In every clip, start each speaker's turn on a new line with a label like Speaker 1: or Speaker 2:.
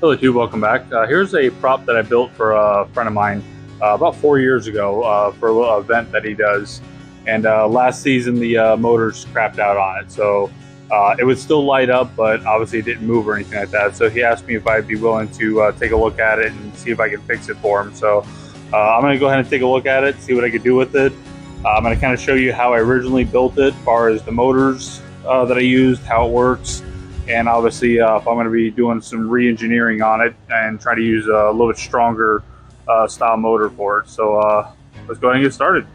Speaker 1: Hello, YouTube. Welcome back. Here's a prop that I built for a friend of mine about 4 years ago for a little event that he does. And last season, the motors crapped out on it. So it would still light up, but obviously it didn't move or anything like that. So he asked me if I'd be willing to take a look at it and see if I can fix it for him. So I'm going to go ahead and take a look at it, see what I could do with it. I'm going to kind of show you how I originally built it, as far as the motors that I used, how it works, and obviously if I'm going to be doing some re-engineering on it and try to use a little bit stronger style motor for it. So let's go ahead and get started.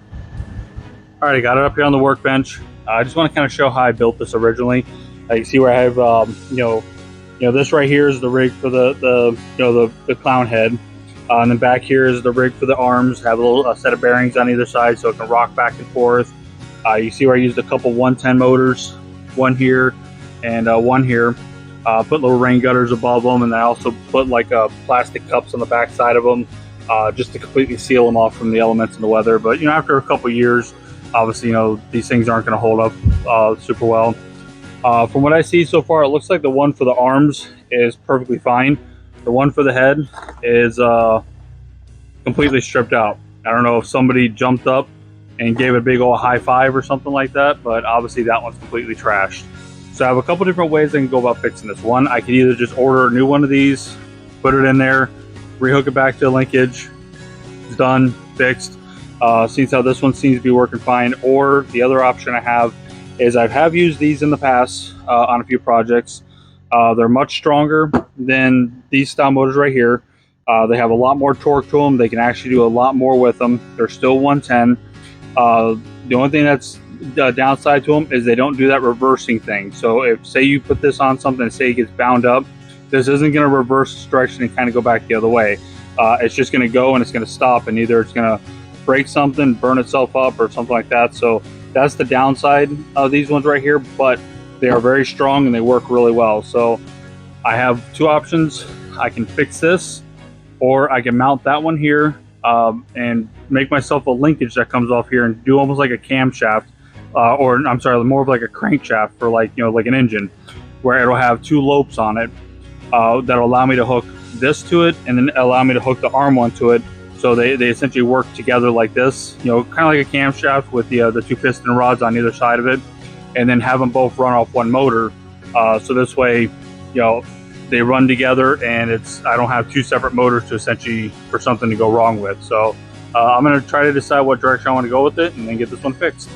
Speaker 1: All right, I got it up here on the workbench. I just want to kind of show how I built this originally. You see where I have this right here is the rig for the clown head. And then back here is the rig for the arms. Have a little set of bearings on either side so it can rock back and forth. You see where I used a couple 110 motors, one here and one here. Put little rain gutters above them, and I also put like plastic cups on the back side of them just to completely seal them off from the elements and the weather. But after a couple years, obviously these things aren't going to hold up super well. From what I see so far, it looks like the one for the arms is perfectly fine. The one for the head is completely stripped out. I don't know if somebody jumped up and gave it a big old high five or something like that, but obviously that one's completely trashed. So I have a couple different ways I can go about fixing this. One, I could either just order a new one of these, put it in there, rehook it back to the linkage. It's done, fixed. Seems how this one seems to be working fine. Or the other option I have is I have used these in the past on a few projects. They're much stronger than these style motors right here. They have a lot more torque to them. They can actually do a lot more with them. They're still 110. The only thing that's downside to them is they don't do that reversing thing. So if, say, you put this on something and say it gets bound up, this isn't going to reverse this direction and kind of go back the other way. It's just going to go and it's going to stop, and either it's going to break something, burn itself up, or something like that. So that's the downside of these ones right here, but they are very strong and they work really well. So I have two options. I can fix this, or I can mount that one here and make myself a linkage that comes off here and do almost like a camshaft, or I'm sorry, more of like a crankshaft for like an engine, where it'll have two lopes on it that'll allow me to hook this to it, and then allow me to hook the arm one to it. So they essentially work together like this, kind of like a camshaft with the two piston rods on either side of it, and then have them both run off one motor. So this way, they run together, and I don't have two separate motors to essentially for something to go wrong with. So I'm going to try to decide what direction I want to go with it, and then get this one fixed.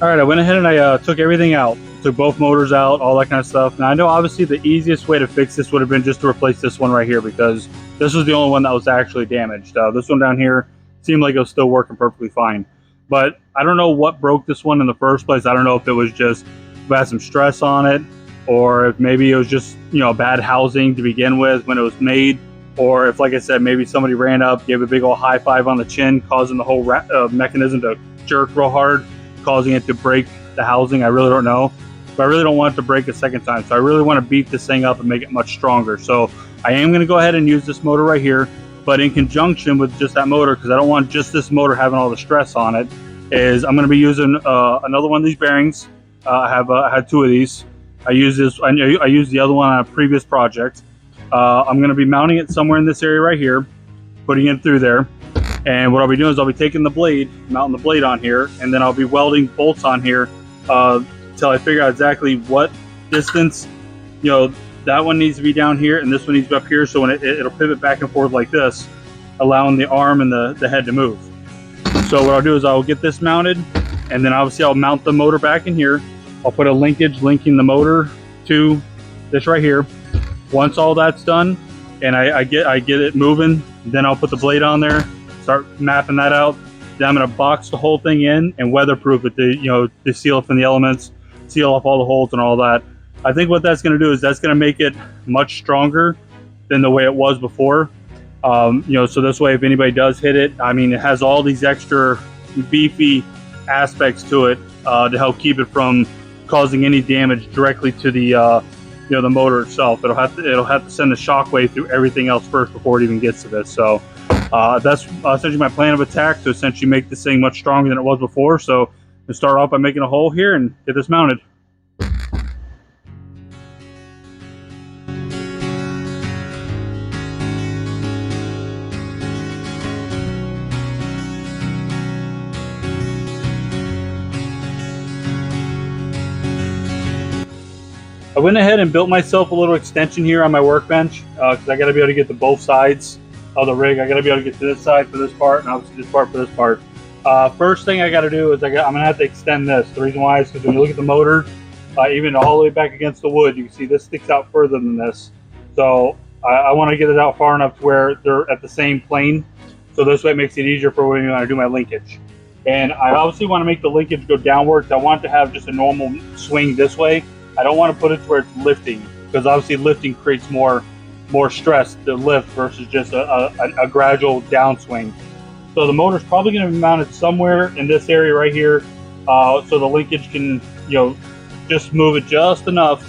Speaker 1: All right, I went ahead and I took everything out, took both motors out, all that kind of stuff. Now I know obviously the easiest way to fix this would have been just to replace this one right here, because this was the only one that was actually damaged. This one down here seemed like it was still working perfectly fine. But I don't know what broke this one in the first place. I don't know if it was just if it had some stress on it, or if maybe it was just bad housing to begin with when it was made, or if, like I said, maybe somebody ran up, gave a big old high five on the chin, causing the whole mechanism to jerk real hard, causing it to break the housing. I really don't know, but I really don't want it to break a second time. So I really want to beat this thing up and make it much stronger. So I am going to go ahead and use this motor right here, but in conjunction with just that motor, because I don't want just this motor having all the stress on it, is I'm going to be using another one of these bearings. I had two of these. I used the other one on a previous project. I'm going to be mounting it somewhere in this area right here, putting it through there. And what I'll be doing is I'll be taking the blade, mounting the blade on here, and then I'll be welding bolts on here until I figure out exactly what distance, that one needs to be down here and this one needs to be up here. So when it'll pivot back and forth like this, allowing the arm and the head to move. So what I'll do is I'll get this mounted, and then obviously I'll mount the motor back in here. I'll put a linkage linking the motor to this right here. Once all that's done and I get it moving, then I'll put the blade on there, start mapping that out. Then I'm going to box the whole thing in and weatherproof it to seal it from the elements, seal off all the holes and all that. I think what that's going to do is that's going to make it much stronger than the way it was before. So this way, if anybody does hit it, I mean, it has all these extra beefy aspects to it to help keep it from causing any damage directly to the motor itself. It'll have to send the shockwave through everything else first before it even gets to this. So that's essentially my plan of attack, to essentially make this thing much stronger than it was before. So to start off by making a hole here and get this mounted. I went ahead and built myself a little extension here on my workbench because I got to be able to get to both sides of the rig. I got to be able to get to this side for this part, and obviously this part for this part. First thing I got to do is I'm going to have to extend this. The reason why is because when you look at the motor, even all the way back against the wood, you can see this sticks out further than this. So I want to get it out far enough to where they're at the same plane. So this way it makes it easier for when I do my linkage. And I obviously want to make the linkage go downwards. I want it to have just a normal swing this way. I don't want to put it to where it's lifting, because obviously lifting creates more stress to lift versus just a gradual downswing. So the motor's probably going to be mounted somewhere in this area right here, so the linkage can just move it just enough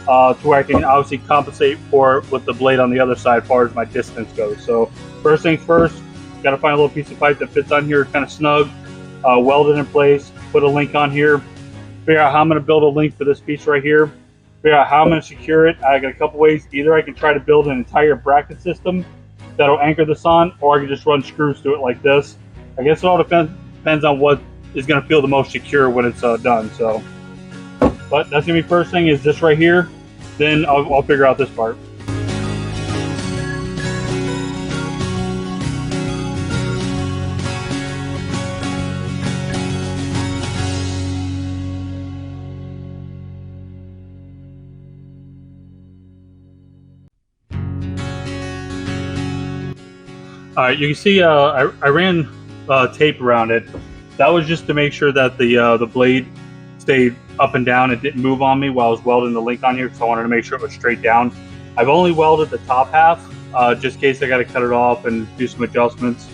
Speaker 1: to where I can obviously compensate for it with the blade on the other side as far as my distance goes. So first things first, got to find a little piece of pipe that fits on here, kind of snug, weld it in place, put a link on here. Figure out how I'm going to build a link for this piece right here. Figure out how I'm going to secure it. I got a couple ways. Either I can try to build an entire bracket system that'll anchor this on, or I can just run screws to it like this. I guess it all depends on what is going to feel the most secure when it's done. So, but that's going to be first thing is this right here. Then I'll figure out this part. All right, you can see I ran tape around it. That was just to make sure that the blade stayed up and down. It didn't move on me while I was welding the link on here, because I wanted to make sure it was straight down. I've only welded the top half, just in case I got to cut it off and do some adjustments,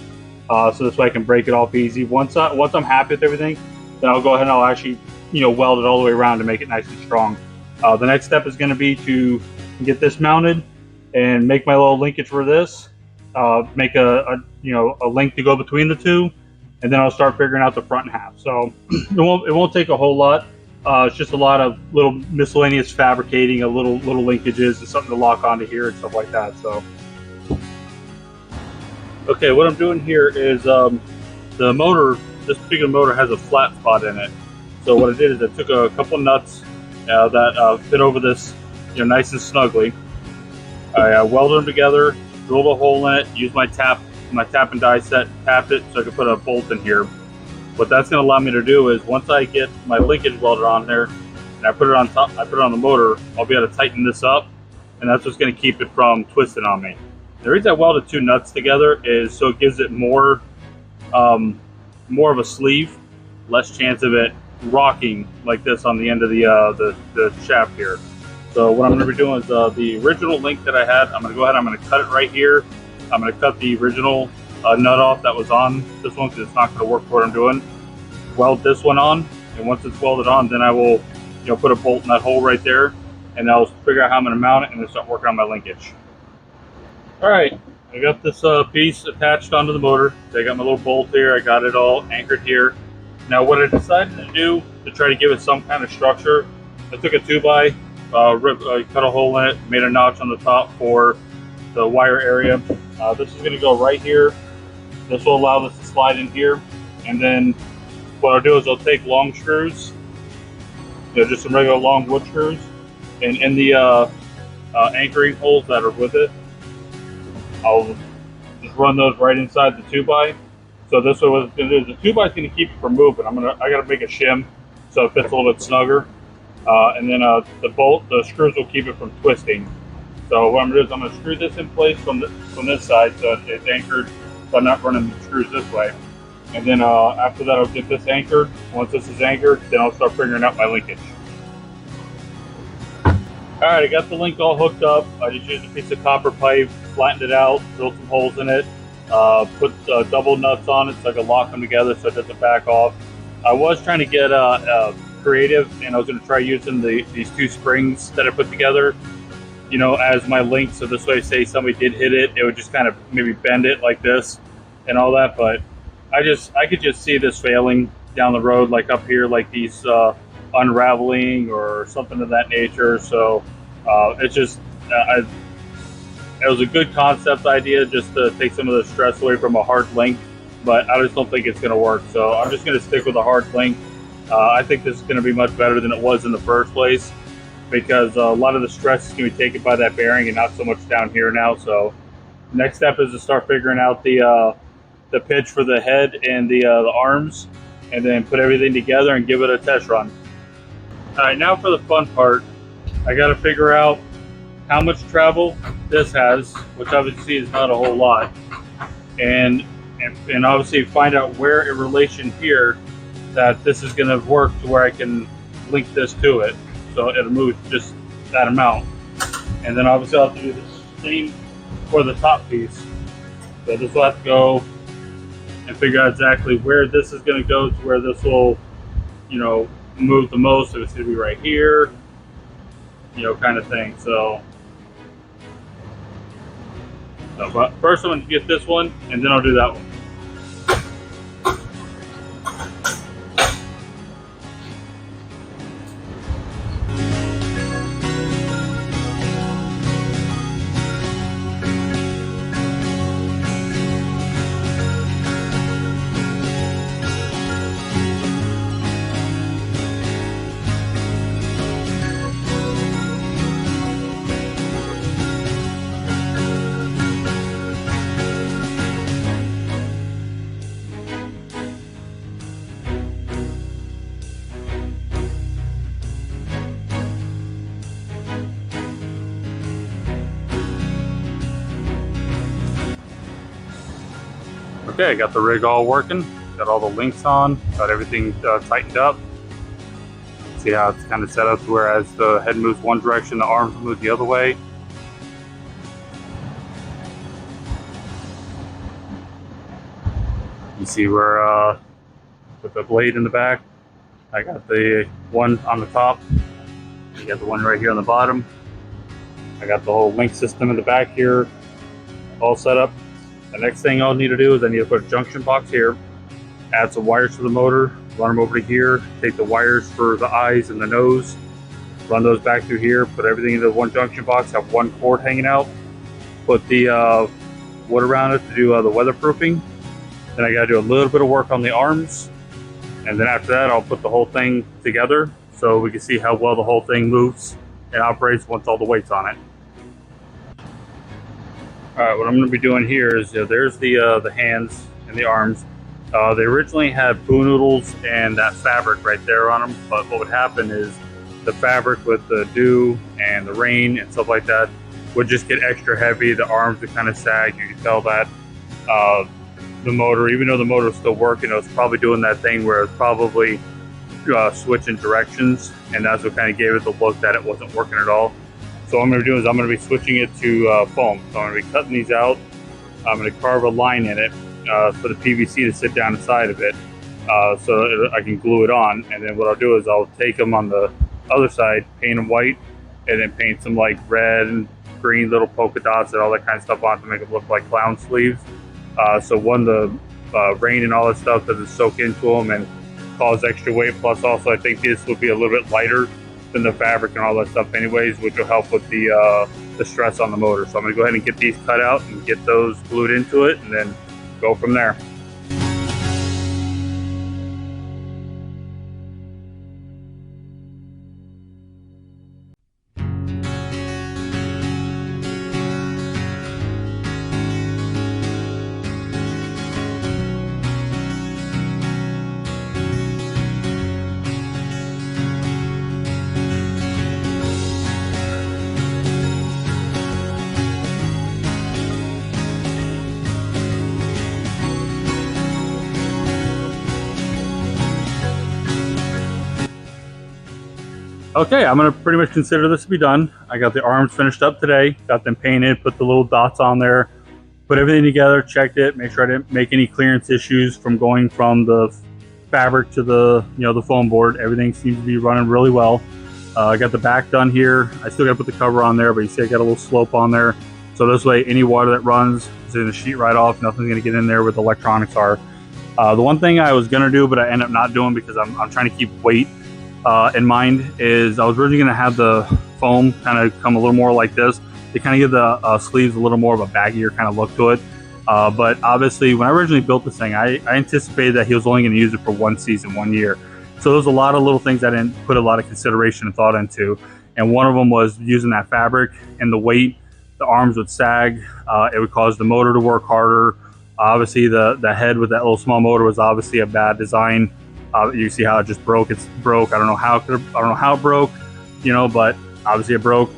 Speaker 1: so this way I can break it off easy. Once I'm happy with everything, then I'll go ahead and I'll actually weld it all the way around to make it nice and strong. The next step is going to be to get this mounted and make my little linkage for this. Make a link to go between the two, and then I'll start figuring out the front half. So it won't take a whole lot. It's just a lot of little miscellaneous fabricating, a little linkages and something to lock onto here and stuff like that. So okay, what I'm doing here is the motor. This particular motor has a flat spot in it. So what I did is I took a couple nuts that fit over this nice and snugly. I welded them together, drilled a hole in it, used my tap and die set, tapped it so I could put a bolt in here. What that's going to allow me to do is once I get my linkage welded on there and I put it on top, I put it on the motor, I'll be able to tighten this up, and that's what's going to keep it from twisting on me. The reason I welded two nuts together is so it gives it more of a sleeve, less chance of it rocking like this on the end of the shaft here. So what I'm going to be doing is the original link that I had, I'm going to go ahead, I'm going to cut it right here. I'm going to cut the original nut off that was on this one because it's not going to work for what I'm doing. Weld this one on, and once it's welded on, then I will put a bolt in that hole right there, and I'll figure out how I'm going to mount it and then start working on my linkage. Alright, I got this piece attached onto the motor. I got my little bolt here, I got it all anchored here. Now what I decided to do to try to give it some kind of structure, I took a 2x, cut a hole in it, made a notch on the top for the wire area. This is going to go right here. This will allow this to slide in here, and then what I'll do is I'll take long screws, just some regular long wood screws, and in the anchoring holes that are with it, I'll just run those right inside the 2x. So this way, what it's going to do is the 2x is going to keep it from moving. I got to make a shim so it fits a little bit snugger, and then the screws will keep it from twisting. So what I'm going to do is I'm going to screw this in place from this side so it's anchored, so I'm not running the screws this way. And then after that, I'll get this anchored. Once this is anchored, then I'll start figuring out my linkage. Alright, I got the link all hooked up. I just used a piece of copper pipe, flattened it out, drilled some holes in it, put double nuts on it so I could lock them together so it doesn't back off. I was trying to get creative, and I was going to try using these two springs that I put together, you know, as my link. So this way, say somebody did hit it, it would just kind of maybe bend it like this and all that. But I could just see this failing down the road, like up here, like these unraveling or something of that nature. So it's just it was a good concept idea just to take some of the stress away from a hard link, but I just don't think it's going to work. So I'm just going to stick with a hard link. I think this is going to be much better than it was in the first place, because a lot of the stress is going to be taken by that bearing and not so much down here now. So next step is to start figuring out the pitch for the head and the arms, and then put everything together and give it a test run. All right, now for the fun part. I got to figure out how much travel this has, which obviously is not a whole lot, and obviously find out where in relation here that this is going to work to where I can link this to it, so it'll move just that amount. And then obviously I'll have to do the same for the top piece. So this will have to go and figure out exactly where this is going to go to where this will, you know, move the most. So it's going to be right here, you know, kind of thing. So but first I'm going to get this one, and then I'll do that one. Okay, I got the rig all working, got all the links on, got everything tightened up. See how it's kind of set up to where as the head moves one direction, the arms move the other way. You see where with the blade in the back, I got the one on the top, you got the one right here on the bottom. I got the whole link system in the back here all set up. The next thing I'll need to do is I need to put a junction box here, add some wires to the motor, run them over to here, take the wires for the eyes and the nose, run those back through here, put everything into one junction box, have one cord hanging out, put the wood around it to do the weatherproofing. Then I got to do a little bit of work on the arms, and then after that I'll put the whole thing together so we can see how well the whole thing moves and operates once all the weight's on it. Alright, what I'm going to be doing here is, there's the hands and the arms. They originally had boo noodles and that fabric right there on them, but what would happen is the fabric with the dew and the rain and stuff like that would just get extra heavy. The arms would kind of sag. You can tell that the motor, even though the motor was still working, it was probably doing that thing where it's probably switching directions, and that's what kind of gave it the look that it wasn't working at all. So what I'm going to do is I'm going to be switching it to foam. So I'm going to be cutting these out. I'm going to carve a line in it for the PVC to sit down inside of it, so I can glue it on. And then what I'll do is I'll take them on the other side, paint them white, and then paint some like red and green little polka dots and all that kind of stuff on to make it look like clown sleeves. So when the rain and all that stuff doesn't soak into them and cause extra weight. Plus also I think this will be a little bit lighter than the fabric and all that stuff anyways, which will help with the stress on the motor. So I'm going to go ahead and get these cut out and get those glued into it, and then go from there. Okay, I'm gonna pretty much consider this to be done. I got the arms finished up today, got them painted, put the little dots on there, put everything together, checked it, make sure I didn't make any clearance issues from going from the fabric to the the foam board. Everything seems to be running really well. I got the back done here. I still got to put the cover on there, but you see I got a little slope on there. So this way, any water that runs is going to sheet right off. Nothing's going to get in there where the electronics are. The one thing I was going to do, but I ended up not doing because I'm trying to keep weight in mind, is I was originally going to have the foam kind of come a little more like this to kind of give the sleeves a little more of a baggier kind of look to it. But obviously, when I originally built this thing, I anticipated that he was only going to use it for one season, 1 year. So there's a lot of little things I didn't put a lot of consideration and thought into. And one of them was using that fabric and the weight. The arms would sag. It would cause the motor to work harder. Obviously, the head with that little small motor was obviously a bad design. You see how it just broke. It's broke. I don't know how it broke, but obviously it broke.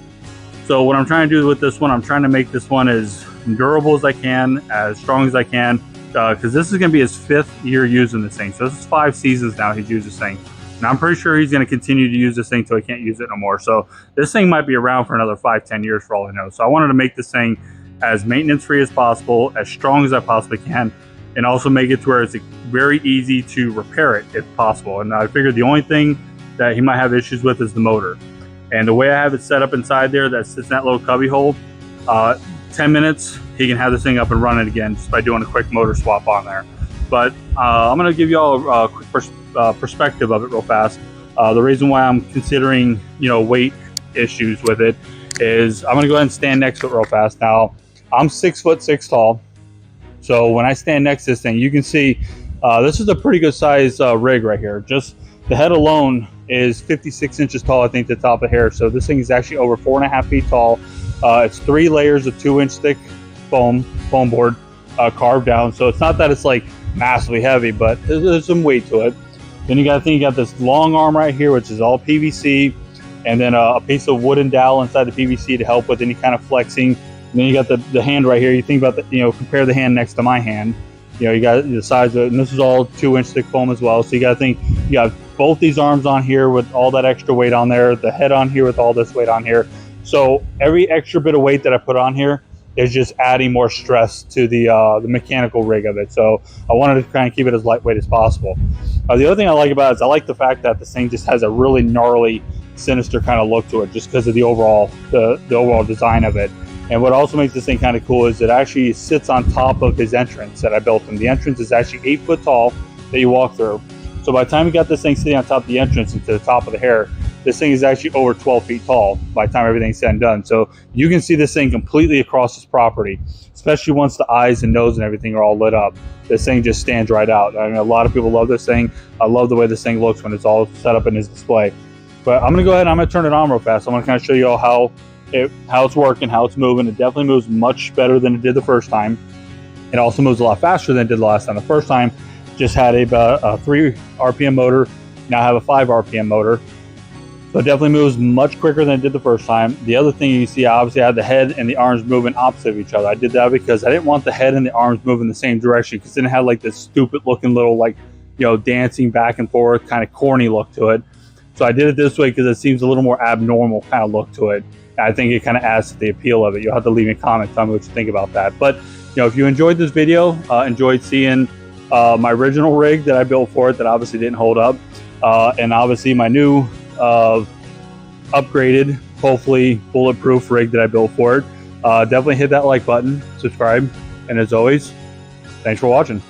Speaker 1: So what I'm trying to do with this one, I'm trying to make this one as durable as I can, as strong as I can, because this is going to be his 5th year using this thing. So this is 5 seasons now he's used this thing. And I'm pretty sure he's going to continue to use this thing till he can't use it no more. So this thing might be around for another 5-10 years for all I know. So I wanted to make this thing as maintenance free as possible, as strong as I possibly can, and also make it to where it's very easy to repair it if possible. And I figured the only thing that he might have issues with is the motor. And the way I have it set up inside there, that sits in that little cubby hole, 10 minutes, he can have this thing up and running again just by doing a quick motor swap on there. But I'm going to give you all a quick perspective of it real fast. The reason why I'm considering, weight issues with it is I'm going to go ahead and stand next to it real fast. Now, I'm 6'6" tall. So when I stand next to this thing, you can see this is a pretty good size rig right here. Just the head alone is 56 inches tall, I think, the top of hair. So this thing is actually over 4.5 feet tall. It's 3 layers of 2-inch thick foam board carved down. So it's not that it's like massively heavy, but there's some weight to it. Then you got this long arm right here, which is all PVC, and then a piece of wooden dowel inside the PVC to help with any kind of flexing. And then you got the hand right here. You think about compare the hand next to my hand. You got the size of it, and this is all 2-inch thick foam as well. So you got to think, you got both these arms on here with all that extra weight on there, the head on here with all this weight on here. So every extra bit of weight that I put on here is just adding more stress to the mechanical rig of it. So I wanted to kind of keep it as lightweight as possible. The other thing I like about it is I like the fact that this thing just has a really gnarly, sinister kind of look to it, just because of the overall design of it. And what also makes this thing kind of cool is it actually sits on top of his entrance that I built him. The entrance is actually 8 foot tall that you walk through. So by the time you got this thing sitting on top of the entrance and to the top of the hair, this thing is actually over 12 feet tall by the time everything's said and done. So you can see this thing completely across this property, especially once the eyes and nose and everything are all lit up. This thing just stands right out. I mean, a lot of people love this thing. I love the way this thing looks when it's all set up in his display. But I'm going to go ahead and I'm going to turn it on real fast. I'm going to kind of show you all how it's working, how it's moving. It definitely moves much better than it did the first time. It also moves a lot faster than it did the last time. The first time just had a 3 RPM motor. Now I have a 5 RPM motor. So it definitely moves much quicker than it did the first time. The other thing you see, obviously I had the head and the arms moving opposite of each other. I did that because I didn't want the head and the arms moving the same direction, because then it had like this stupid looking little dancing back and forth kind of corny look to it. So I did it this way because it seems a little more abnormal kind of look to it. And I think it kind of adds to the appeal of it. You'll have to leave me a comment, tell me what you think about that. But if you enjoyed this video, enjoyed seeing my original rig that I built for it that obviously didn't hold up, and obviously my new upgraded, hopefully bulletproof rig that I built for it, definitely hit that like button, subscribe, and as always, thanks for watching.